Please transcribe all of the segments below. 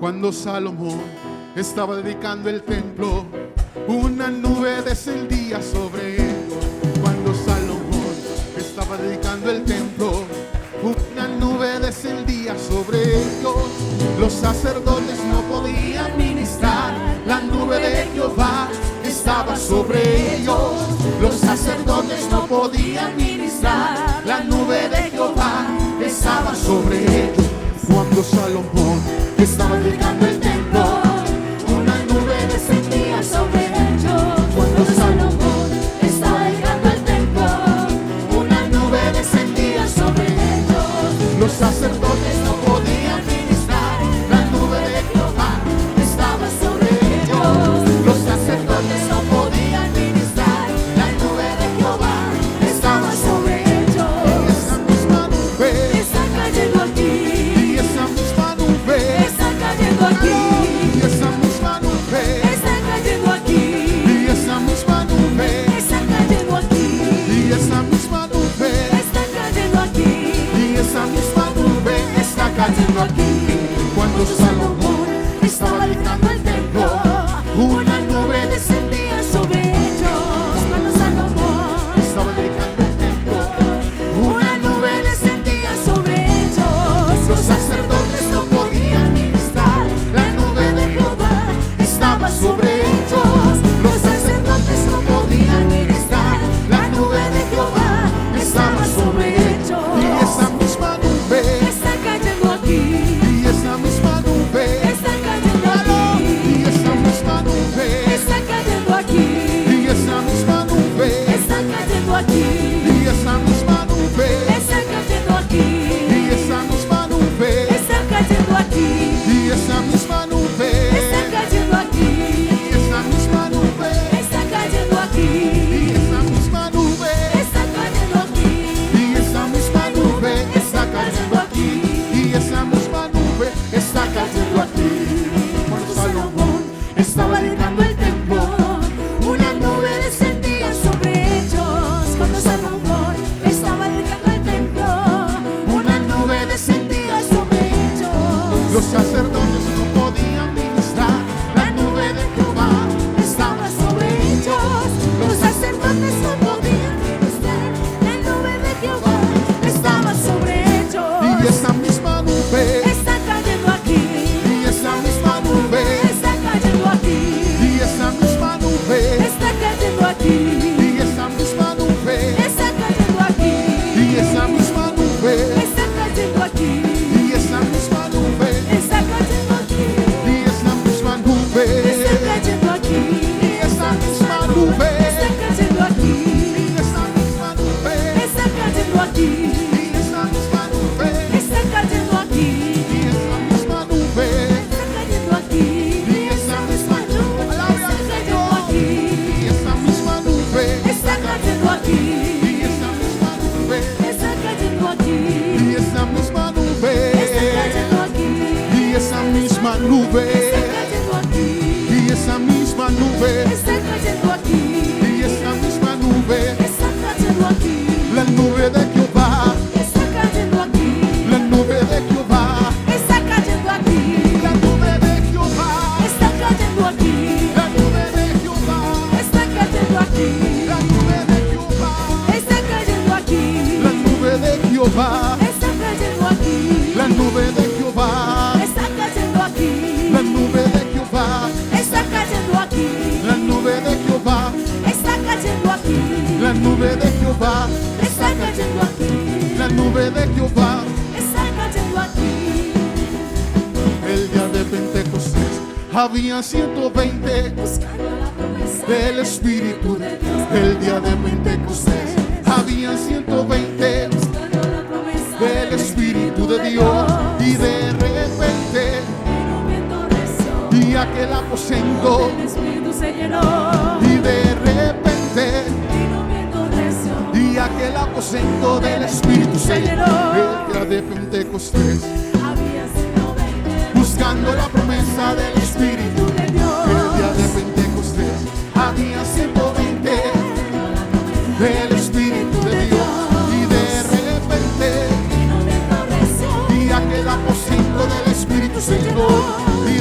Cuando Salomón estaba dedicando el templo, una nube descendía sobre ellos. Cuando Salomón estaba dedicando el templo, una nube descendía sobre ellos. Los sacerdotes no podían ministrar, la nube de Jehová estaba sobre ellos. Los sacerdotes no podían ministrar, la nube de Jehová estaba sobre ellos. Cuando Salomón estaba dedicando el templo, una nube descendía sobre ellos. Cuando Salomón estaba dedicando el templo, una nube descendía sobre ellos. Los sacerdotes no podían ministrar, la nube de Jehová estaba sobre ellos. Los sacerdotes no podían ministrar, la nube de Jehová estaba sobre ellos. Y esa misma nube está cayendo aquí. Y esa misma nube está cayendo aquí. Y esa misma nube está cayendo aquí. Y esa misma nube está cayendo aquí. Y esa misma nube está cayendo aquí. Y esa misma nube está cayendo aquí. Cuando Salomón estaba dedicando el templo, una nube descendía sobre ellos. Cuando Salomón estaba dedicando el templo, una nube descendía sobre ellos. Los sacerdotes no podían ministrar, la nube de Jehová estaba sobre ellos. Los sacerdotes no podían ministrar, la nube de Jehová estaba sobre ellos. Y esa misma nube está cayendo aquí. Y esa misma nube está cayendo aquí. Y esa misma nube está cayendo aquí. Y esa misma nube está cayendo aquí. Y esa misma nube está cayendo aquí. Y esa misma nube está cayendo aquí. Y esa misma nube está cayendo aquí. Y esa misma nube está cayendo aquí. Y esa misma nube está cayendo aquí. Y esa misma nube está cayendo aquí. Y esa misma nube está cayendo aquí. Cuando Salomón estaba dedicando el templo, una nube descendía sobre ellos. Cuando Salomón estaba dedicando el templo, una nube descendía sobre ellos. Los sacerdotes no podían ministrar, la nube de Jehová estaba sobre ellos. Los sacerdotes no podían ministrar, la nube de Jehová estaba sobre ellos. Y esa misma nube está cayendo aquí. Y esa misma nube está cayendo aquí. Y esa misma nube está cayendo aquí. Y esa misma nube está cayendo aquí. Y esa misma nube está cayendo aquí. Y esa misma nube está cayendo aquí. Y esa misma nube está cayendo aquí. Y esa misma nube está cayendo aquí. Y esa misma nube está cayendo aquí. Y esa misma nube está cayendo aquí. Y esa misma nube está cayendo aquí. Y esa misma nube está cayendo aquí. Y esa misma nube está cayendo aquí. Y esa misma nube está cayendo aquí. Y esa misma nube está cayendo aquí. Y esa misma nube está cayendo aquí. Y esa misma nube está cayendo aquí. Y esa misma nube está cayendo aquí. La nube de Jehová está cayendo aquí. La nube de Jehová está cayendo aquí. La nube de Jehová está cayendo aquí. La nube de Jehová está cayendo aquí. La nube de Jehová está cayendo aquí. La nube de Jehová está cayendo aquí. La nube de Jehová está cayendo aquí. La nube de Jehová está cayendo aquí. La nube de Jehová está cayendo aquí. La nube de Jehová está cayendo aquí. La nube de Jehová está cayendo aquí. El día de Pentecostés había 120 buscando la promesa del Espíritu de Dios. El día de Pentecostés había 120 buscando la promesa del Espíritu de Dios. Y de repente, vino un viento recio, y aquel aposento, el Espíritu se llenó. y de repente, Vino un viento recio, y aquel aposento del Espíritu se llenó. El día de Pentecostés, había 120 buscando la promesa del Espíritu de Dios. El día de Pentecostés había 120 del Espíritu de Dios. Y de repente, vino un viento recio, y aquel aposento del Espíritu se llenó. Y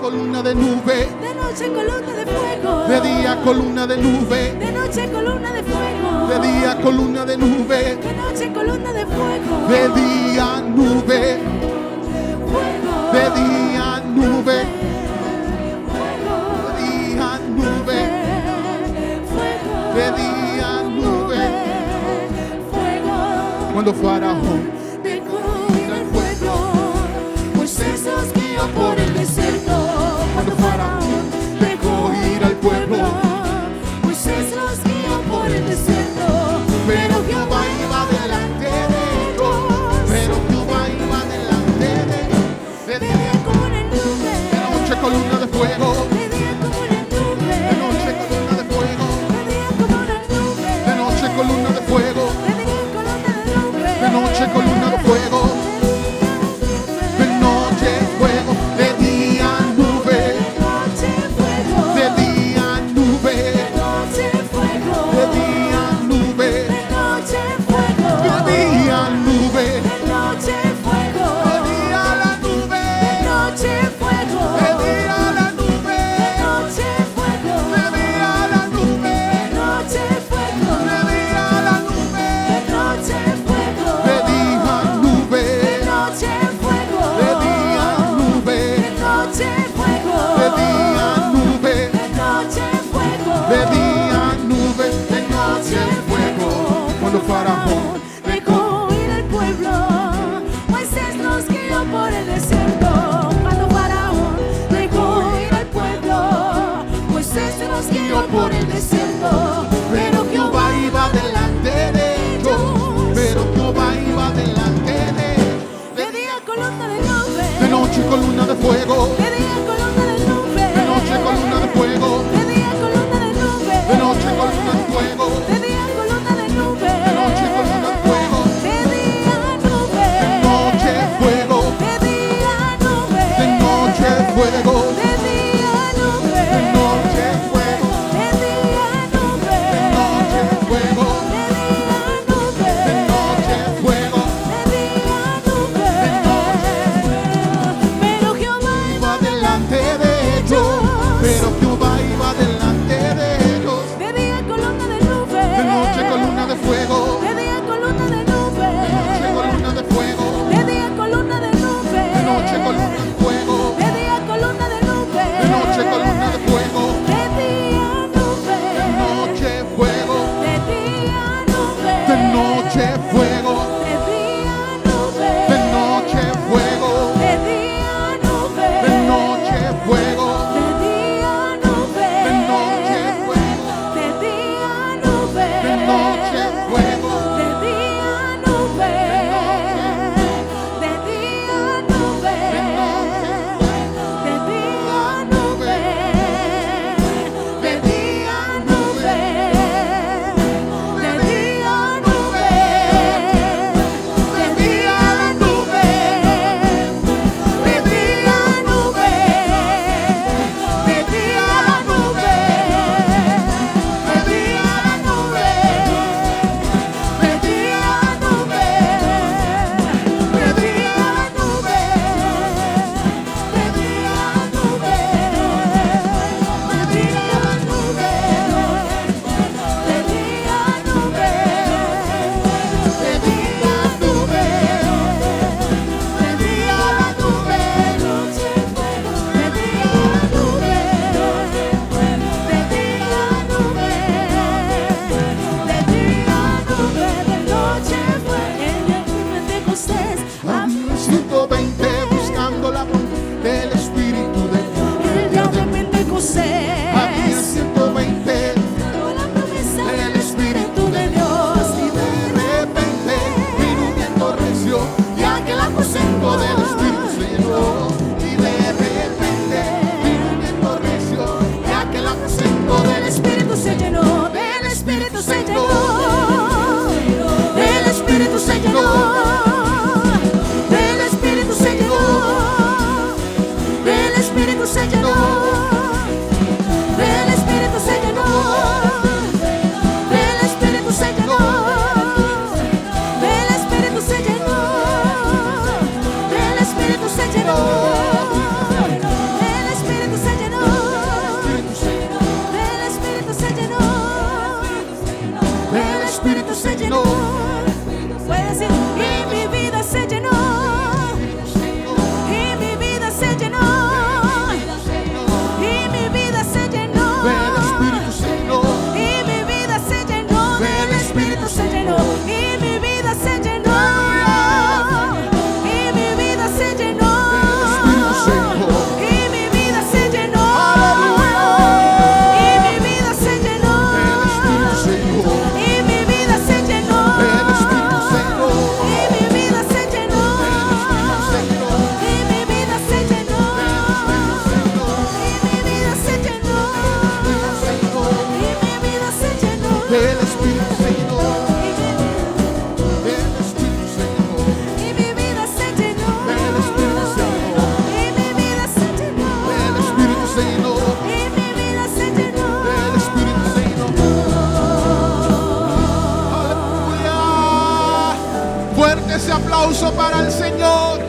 columna de nube. De noche columna de fuego. De día columna de nube. De noche columna de fuego. De día columna de nube. De noche columna de fuego. De día nube. Fuego. De día nube. Fuego. De día nube. Fuego. De día nube. Fuego. Cuando Faraón Dejó ir al pueblo, Moisés los guió por el desierto. Cuando Faraón dejó ir al pueblo, Moisés los guió por el desierto. pero Jehová iba delante de ellos. Pero Jehová iba delante de ellos. De De día, día como una nube, de noche columna de fuego. de día como una nube, De noche columna de fuego. de día como una nube, De noche columna de fuego. de día columna de nube, De noche columna de fuego. De noche fuego. De día nube. noche fuego, De día nube. noche fuego, De día nube. noche fuego, De día nube. noche fuego, De día la nube. noche fuego, De día la nube. noche fuego, De día la nube. noche fuego, De día la nube. noche fuego, De día nube. noche fuego, De día nube. noche fuego, De día nube. noche fuego, De día nube. De noche fuego. Cuando Faraón dejó ir al pueblo, Moisés los guió por el desierto. Cuando Faraón dejó ir al pueblo, Moisés los guió por el desierto. Pero Jehová iba delante de ellos. Pero Jehová iba delante de ellos. De día columna de nube, De noche columna de fuego. de día columna de nube, De noche columna de fuego. de día columna de nube, De noche columna de fuego. de día columna de nube, De noche columna de fuego. de día nube, De noche fuego. de día nube, De noche fuego. de día nube, De noche fuego. de día nube, De noche fuego. de día nube, De noche fuego. de día nube, pero Jehová Iba delante de ellos. Pero Jehová iba delante de ellos. de día columna de nube, De noche columna de fuego. de día columna de nube, De noche columna de fuego. de día columna de nube, De noche columna de fuego. de día columna de nube, De noche columna de fuego. de día nube, De noche fuego. de día nube, De noche fuego. de día nube, De noche fuego. de día nube, De noche fuego. de día nube, De noche fuego. de día nube, De noche fuego. de día nube, de día nube, de día nube, de día nube, de día nube, de día nube, de día nube, de día nube, de día nube, de día nube, de día nube, de día nube, de día nube, de día nube, de día nube, de día nube, noche fuego, de día nube, de día nube, de día nube, de noche fuego, en el Pentecostés, Había 120 buscando la voz del Espíritu de Dios. en el día de Pentecostés, Había 120 con la promesa del Espíritu de Dios, y de repente vino un viento recio y aquel aposento del Espíritu se llenó. Y de repente vino un viento recio y aquel aposento del Espíritu se llenó, del Espíritu se llenó, del Espíritu se llenó, del Espíritu se llenó, del Espíritu se llenó, del Espíritu se llenó, del Espíritu se llenó, del Espíritu se llenó, del aplauso para el Señor.